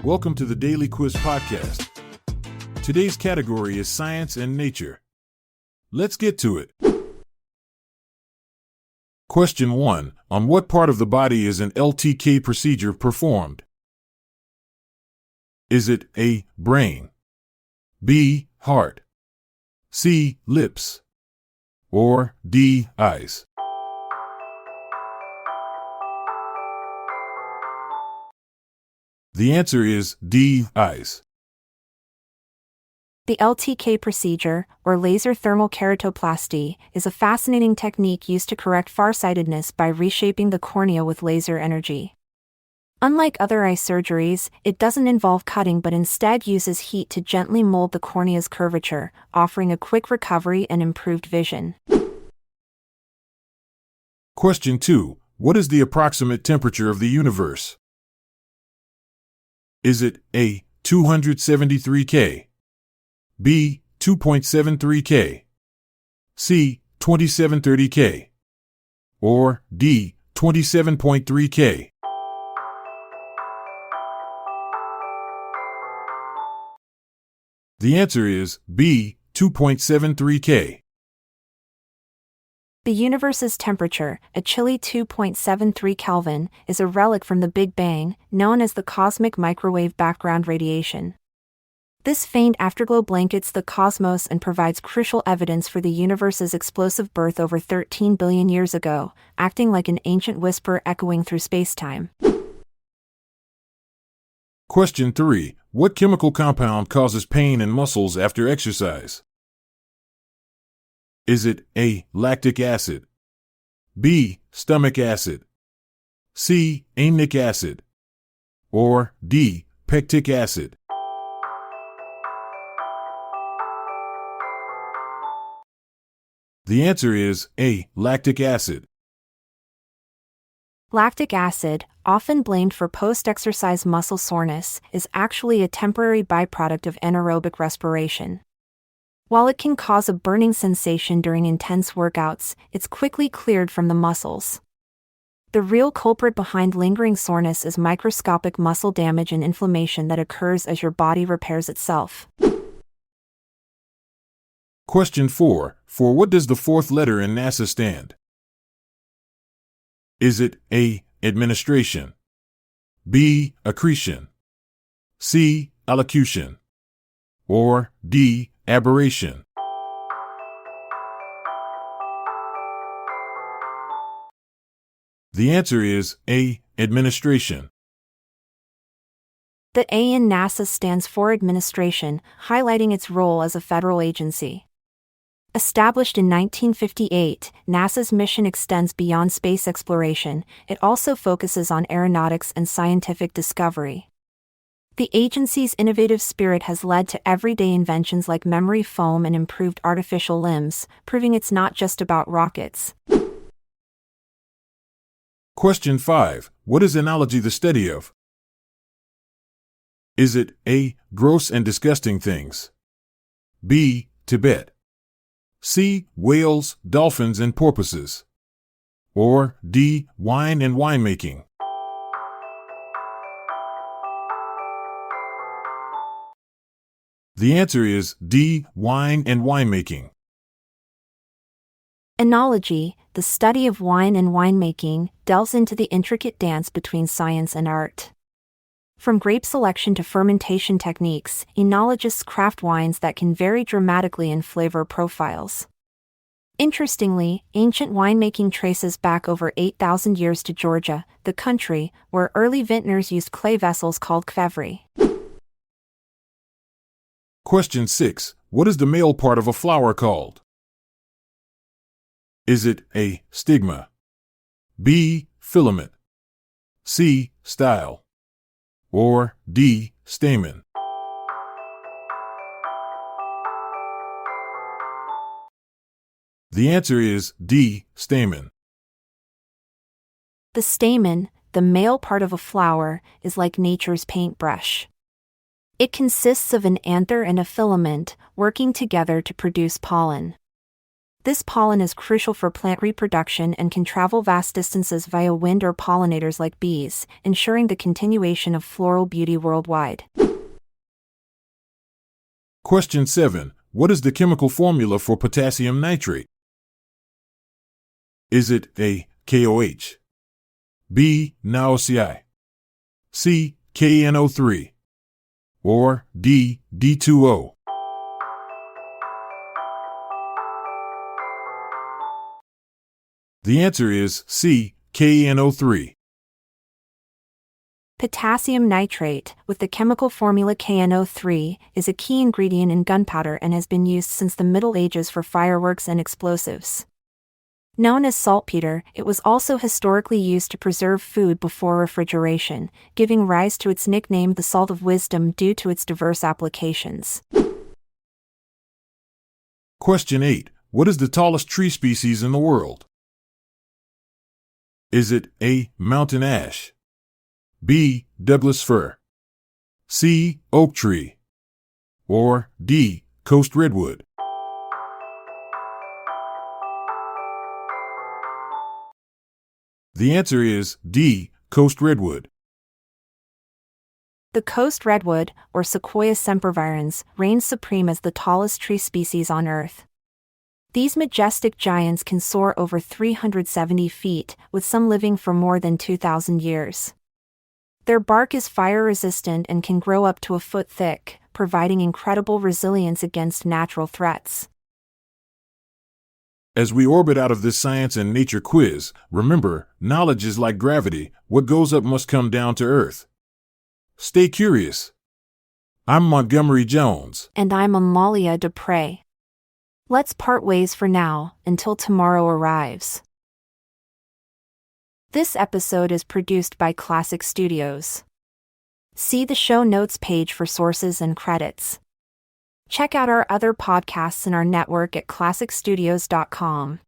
Welcome to the Daily Quiz Podcast. Today's category is Science and Nature. Let's get to it. Question 1. On what part of the body is an LTK procedure performed? Is it A. Brain, B. Heart, C. Lips, or D. Eyes? The answer is D. Eyes. The LTK procedure, or laser thermal keratoplasty, is a fascinating technique used to correct farsightedness by reshaping the cornea with laser energy. Unlike other eye surgeries, it doesn't involve cutting but instead uses heat to gently mold the cornea's curvature, offering a quick recovery and improved vision. Question 2. What is the approximate temperature of the universe? Is it A. 273 K, B. 2.73 K, C. 2730 K, or D. 27.3 K? The answer is B. 2.73 K. The universe's temperature, a chilly 2.73 Kelvin, is a relic from the Big Bang, known as the cosmic microwave background radiation. This faint afterglow blankets the cosmos and provides crucial evidence for the universe's explosive birth over 13 billion years ago, acting like an ancient whisper echoing through spacetime. Question 3. What chemical compound causes pain in muscles after exercise? Is it A. Lactic acid, B. Stomach acid, C. Aminic acid, or D. Pectic acid? The answer is A. Lactic acid. Lactic acid, often blamed for post-exercise muscle soreness, is actually a temporary byproduct of anaerobic respiration. While it can cause a burning sensation during intense workouts, it's quickly cleared from the muscles. The real culprit behind lingering soreness is microscopic muscle damage and inflammation that occurs as your body repairs itself. Question 4. For what does the fourth letter in NASA stand? Is it A. Administration, B. Accretion, C. Allocution, or D. Aberration? The answer is A. Administration. The A in NASA stands for administration, highlighting its role as a federal agency. Established in 1958, NASA's mission extends beyond space exploration. It also focuses on aeronautics and scientific discovery. The agency's innovative spirit has led to everyday inventions like memory foam and improved artificial limbs, proving it's not just about rockets. Question 5. What is enology the study of? Is it A. Gross and disgusting things, B. Tibet, C. Whales, dolphins, and porpoises, or D. Wine and winemaking? The answer is D. Wine and winemaking. Enology, the study of wine and winemaking, delves into the intricate dance between science and art. From grape selection to fermentation techniques, enologists craft wines that can vary dramatically in flavor profiles. Interestingly, ancient winemaking traces back over 8,000 years to Georgia, the country, where early vintners used clay vessels called kvevri. Question 6. What is the male part of a flower called? Is it A. Stigma, B. Filament, C. Style, or D. Stamen? The answer is D. Stamen. The stamen, the male part of a flower, is like nature's paintbrush. It consists of an anther and a filament, working together to produce pollen. This pollen is crucial for plant reproduction and can travel vast distances via wind or pollinators like bees, ensuring the continuation of floral beauty worldwide. Question 7. What is the chemical formula for potassium nitrate? Is it A. KOH, B. NaOCl, C. KNO3, or D. D2O? The answer is C. KNO3. Potassium nitrate, with the chemical formula KNO3, is a key ingredient in gunpowder and has been used since the Middle Ages for fireworks and explosives. Known as saltpeter, it was also historically used to preserve food before refrigeration, giving rise to its nickname the salt of wisdom due to its diverse applications. Question 8. What is the tallest tree species in the world? Is it A. Mountain ash, B. Douglas fir, C. Oak tree, or D. Coast redwood? The answer is D. Coast redwood. The coast redwood, or Sequoia sempervirens, reigns supreme as the tallest tree species on Earth. These majestic giants can soar over 370 feet, with some living for more than 2,000 years. Their bark is fire-resistant and can grow up to a foot thick, providing incredible resilience against natural threats. As we orbit out of this science and nature quiz, remember, knowledge is like gravity. What goes up must come down to Earth. Stay curious. I'm Montgomery Jones. And I'm Amalia Dupre. Let's part ways for now, until tomorrow arrives. This episode is produced by Classic Studios. See the show notes page for sources and credits. Check out our other podcasts in our network at classicstudios.com.